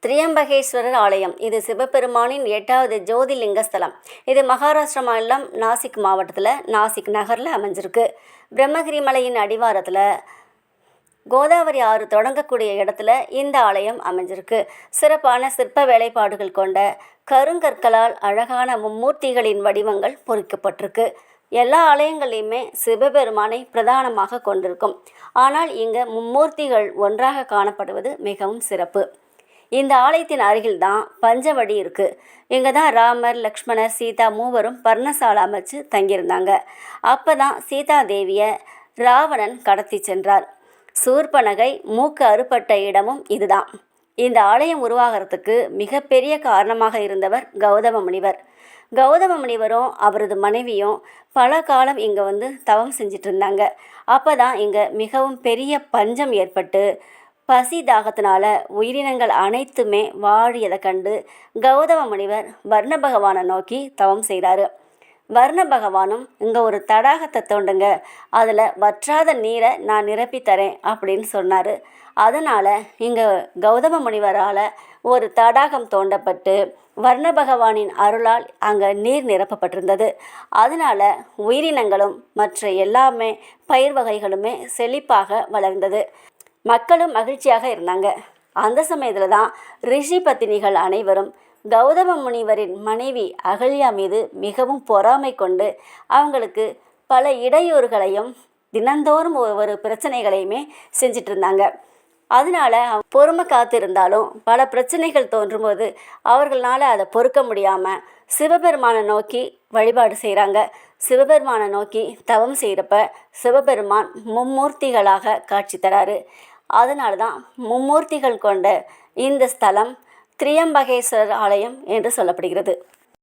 திரியம்பகேஸ்வரர் ஆலயம் இது சிவபெருமானின் 8வது ஜோதிர்லிங்க ஸ்தலம். இது மகாராஷ்டிரா மாநிலம் நாசிக் மாவட்டத்தில் நாசிக் நகரில் அமைஞ்சிருக்கு. பிரம்மகிரி மலையின் அடிவாரத்தில் கோதாவரி ஆறு தொடங்கக்கூடிய இடத்துல இந்த ஆலயம் அமைஞ்சிருக்கு. சிறப்பான சிற்ப வேலைப்பாடுகள் கொண்ட கருங்கற்களால் அழகான மும்மூர்த்திகளின் வடிவங்கள் பொறிக்கப்பட்டிருக்கு. எல்லா ஆலயங்களையுமே சிவபெருமானை பிரதானமாக கொண்டிருக்கும். ஆனால் இங்கே மும்மூர்த்திகள் ஒன்றாக காணப்படுவது மிகவும் சிறப்பு. இந்த ஆலயத்தின் அருகில் தான் பஞ்சவடி இருக்குது. இங்கே தான் ராமர், லக்ஷ்மணர், சீதா மூவரும் பர்ணசாலை அமைச்சு தங்கியிருந்தாங்க. அப்போ தான் சீதா தேவியை ராவணன் கடத்தி சென்றார். சூர்பனகை மூக்கு அறுபட்ட இடமும் இதுதான். இந்த ஆலயம் உருவாகிறதுக்கு மிகப்பெரிய காரணமாக இருந்தவர் கௌதம முனிவர். கௌதம முனிவரும் அவரது மனைவியும் பல காலம் இங்கே தவம் செஞ்சிட்டு இருந்தாங்க. அப்போ தான் இங்கே மிகவும் பெரிய பஞ்சம் ஏற்பட்டு பசி தாகத்தினால உயிரினங்கள் அனைத்துமே வாழியதை கண்டு கௌதம முனிவர் வர்ண பகவானை நோக்கி தவம் செய்கிறாரு. வர்ண பகவானும் இங்கே ஒரு தடாகத்தை தோண்டுங்க, அதில் வற்றாத நீரை நான் நிரப்பி தரேன் அப்படின்னு சொன்னார். அதனால் இங்கே கௌதம முனிவரால் ஒரு தடாகம் தோண்டப்பட்டு வர்ண பகவானின் அருளால் அங்கே நீர் நிரப்பப்பட்டிருந்தது. அதனால் உயிரினங்களும் மற்ற எல்லாமே பயிர் வகைகளுமே செழிப்பாக வளர்ந்தது. மக்களும் மகிழ்ச்சியாக இருந்தாங்க. அந்த சமயத்தில் தான் ரிஷி பத்தினிகள் அனைவரும் கௌதம முனிவரின் மனைவி அகல்யா மீது மிகவும் பொறாமை கொண்டு அவங்களுக்கு பல இடையூறுகளையும் தினந்தோறும் ஒவ்வொரு பிரச்சனைகளையுமே செஞ்சிட்டு இருந்தாங்க. அதனால பொறுமை காத்திருந்தாலும் பல பிரச்சனைகள் தோன்றும்போது அவர்களால் அதை பொறுக்க முடியாமல் சிவபெருமானை நோக்கி வழிபாடு செய்கிறாங்க. சிவபெருமானை நோக்கி தவம் செய்கிறப்ப சிவபெருமான் மும்மூர்த்திகளாக காட்சி தராரு. அதனால தான் மும்மூர்த்திகள் கொண்ட இந்த ஸ்தலம் திரியம்பகேஸ்வரர் ஆலயம் என்று சொல்லப்படுகிறது.